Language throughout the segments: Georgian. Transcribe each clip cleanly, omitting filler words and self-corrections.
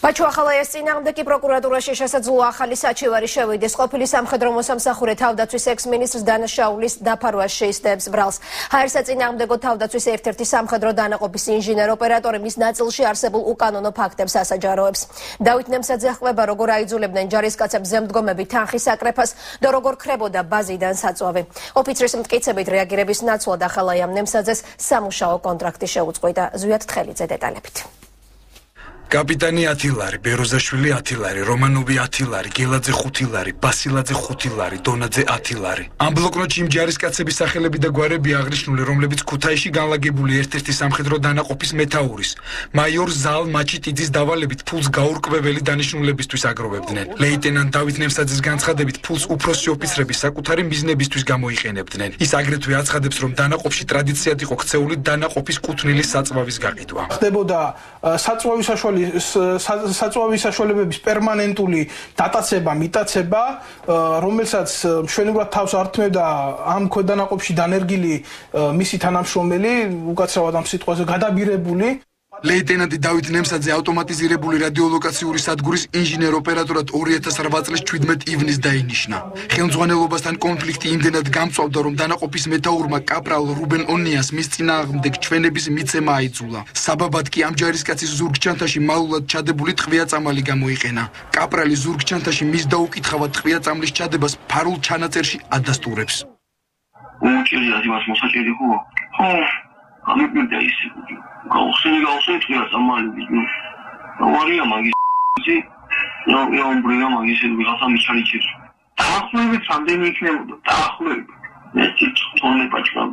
ბაჩუახალაიას წინააღმდეგი პროკურატურაში შესაძლოა ახალი საჩივარი შევიდეს. ყოფილი სამხედრო მოსამსახურე თავდაცვის ექს-მინისტრს დანაშაულის დაფარვას შეისდებს ბრალს. ჰაერსა წინააღმდეგო თავდაცვის ერთ-ერთი სამხედრო დანაყოფის ინჟინერ-ოპერატორი მის ნაწილში არსებულ უკანონო ფაქტებს ასაჯაროებს. დავით ნემსაძე ხვდება, როგორ აიძულებდნენ ჯარისკაცებს ზემდგომები თანხის აკრეფას და როგორ ქრებოდა ბაზიდან საწვავი. ოფიცრის მტკიცებით რეაგირების ნაცვლად ახალაიამ ნემსაძეს სამუშაო კონტრაქტი შეუწყვეტა. ზვიად თხელიძე დეტალებით. კაპიტანი 10 ლარი, ბეროზაშვილი 10 ლარი, რომანოვი 10 ლარი, გელაძე 5 ლარი, ბასილაძე 5 ლარი, დონაძე 10 ლარი. ამ ბლოკნოტში იმ ჯარისკაცების სახელები და გვარები აღნიშნული, რომლებიც ქუთაისში განლაგებული ერთ-ერთი სამხედრო დანაყოფის მეთაურის, მაიორ ზალ მაჩიტიძის დავალებით ფულს გაურკვეველი დანიშნულებისთვის აგროვებდნენ. ლეიტენანტ დავით ნემსაძის განცხადებით ფულს უფროსი ოფიცრები საკუთარი მიზნებისთვის გამოიყენებდნენ. ის აგრეთვე აცხადებს, რომ დანაყოფში ტრადიციად იყო ქცეული დანაყოფის კუთვნილი საწვავის გაყიდვა. ხდებოდა საწვავის საშუალებების პერმანენტული დატაცება, მიტაცება, რომელსაც მშვენივრად თავს ართმევდა ამ ქვედანაყოფში დანერგილი მისი თანამშრომელი, უკაცრავად ამ სიტყვაზე გადაბირებული. ლეიტენანტი დავით ნემსაძე ავტომატიზირებული რადიოლოკაციური სადგურის ინჟინერ-ოპერატორად 2008 წლის 17 ივნისს დაინიშნა. ხელმძღვანელობასთან კონფლიქტი იმდენად გამწვავდა, რომ დანაყოფის მეთაურმა კაპრალ რუბენ ონიას მის წინააღმდეგ ჩვენების მიცემა აიძულა. საბაბად კი ამ ჯარისკაცის ზურგჩანთაში მალულად ჩადებული ტყვია-წამალი გამოიყენა. კაპრალი ზურგჩანთაში მის დაუკითხავად ტყვია-წამლის ჩადებას ფარულ ჩანაწერში ადასტურებს. გაუხსენი ტყვია-წამალი ავარია მაგისი ნაუმბრია მაგისი ვიღაცა მიჩარიჩებს დაახლოებით რამდენი იქნებოდა დაახლოებით ერთი წონე პაჭკა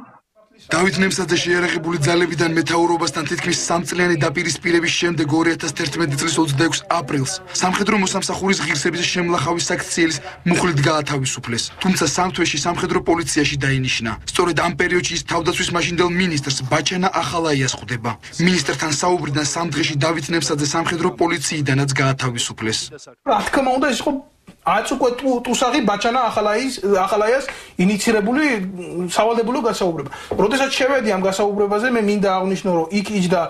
დავით ნემსაძე შეიარაღებული ძალებიდან მეთაურობასთან თითქმის 3 წლიანი დაპირისპირების შემდეგ 2011 წლის 26 აპრილს სამხედრო მოსამსახურის ღირსების შემლახავის საქციელის მუხლით გაათავისუფლეს. თუმცა სამთვეში სამხედრო პოლიციაში დაინიშნა. სწორედ ამ პერიოდში ის თავდაცვის მაშინდელ მინისტრს ბაჩანა ახალაიას ხვდება. მინისტრთან საუბრიდან 3 დღეში დავით ნემსაძე სამხედრო პოლიციიდანაც გაათავისუფლეს. რა თქმა უნდა, ის იყო აწუკვე ტუსაღი ბაჩანა ახალაიას ინიცირებული სავალდებულო გასაუბრება. როდესაც შევედი ამ გასაუბრებაზე, მე მინდა აღვნიშნო, რომ იქ იჯდა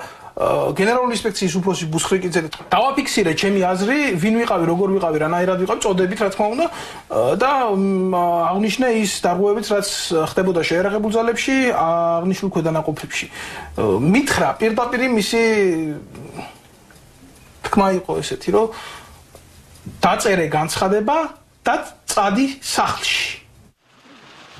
გენერალური ინსპექციის უფროსი ბუსხრიკიძე. დავაფიქსირე ჩემი აზრი, ვინ ვიყავი, როგორ ვიყავი, რანაირად ვიყავი, წოდებით რა თქმა უნდა და აღვნიშნე ის დარღვევებიც, რაც ხდებოდა შეიარაღებულ ძალებში, აღნიშნულ ქვედანაყოფებში. მითხრა პირდაპირ მისი თქმა იყო ესეთი, რომ დაწერე განცხადება და წადი სახლში.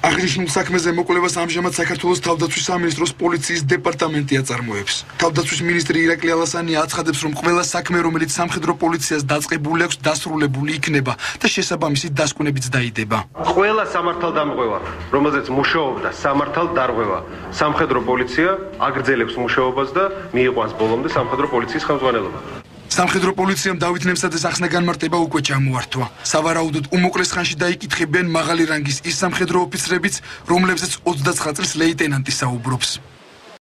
აღნიშნულ საქმეზე მოკვლევას ამჟამად საქართველოს თავდაცვის სამინისტროს პოლიციის დეპარტამენტი აწარმოებს. თავდაცვის მინისტრი ირაკლი ალასანია აცხადებს, რომ ყველა საქმე, რომელიც სამხედრო პოლიციას დაწყებული აქვს, დასრულებული იქნება და შესაბამისი დასკვნებიც დაიდება. ყველა სამართალდამღვევა, რომელზეც მუშაობდა სამართალდარღვევა, სამხედრო პოლიცია აგრძელებს მუშაობას და მიიყვანს ბოლომდე სამხედრო პოლიციის ხელმძღვანელობა. სამხედრო პოლიციამ დავით ნემსაძეს ახსნა განმარტება უკვე ჩამოართვა. სავარაუდოდ უმოკლეს ხანში დაიკითხებიან მაღალი რანგის ის სამხედრო ოფიცრებიც, რომლებზეც 29 წლის ლეიტენანტი საუბრობს.